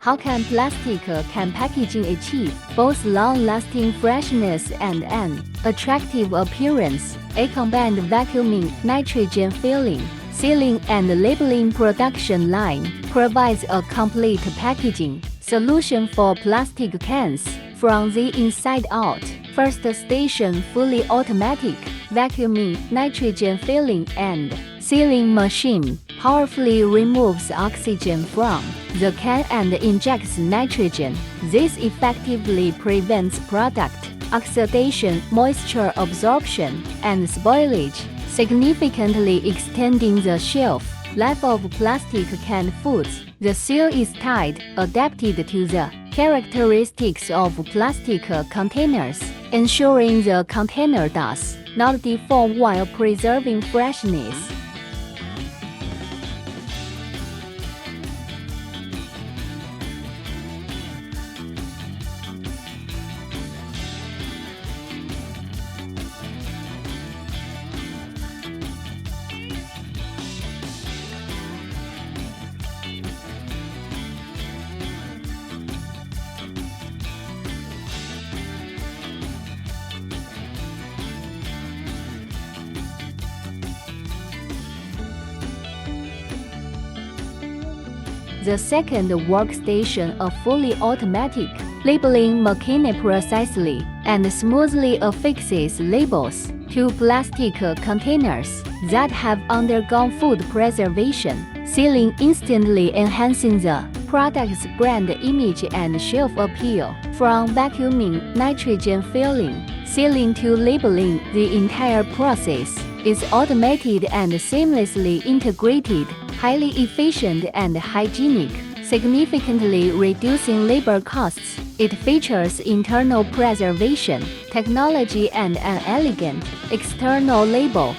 How can plastic can packaging achieve both long-lasting freshness and an attractive appearance? A combined vacuuming, nitrogen filling, sealing and labeling production line provides a complete packaging solution for plastic cans from the inside out. First station fully automatic vacuuming, nitrogen filling and sealing machine powerfully removes oxygen from the can and injects nitrogen. This effectively prevents product oxidation, moisture absorption, and spoilage, significantly extending the shelf life of plastic canned foods. The seal is tight, adapted to the characteristics of plastic containers, ensuring the container does not deform while preserving freshness. The second workstation, a fully automatic labeling machine, precisely and smoothly affixes labels to plastic containers that have undergone food preservation, sealing instantly enhancing the product's brand image and shelf appeal. From vacuuming, nitrogen filling, sealing to labeling, the entire process is automated and seamlessly integrated, highly efficient and hygienic, significantly reducing labor costs. It features internal preservation technology and an elegant external label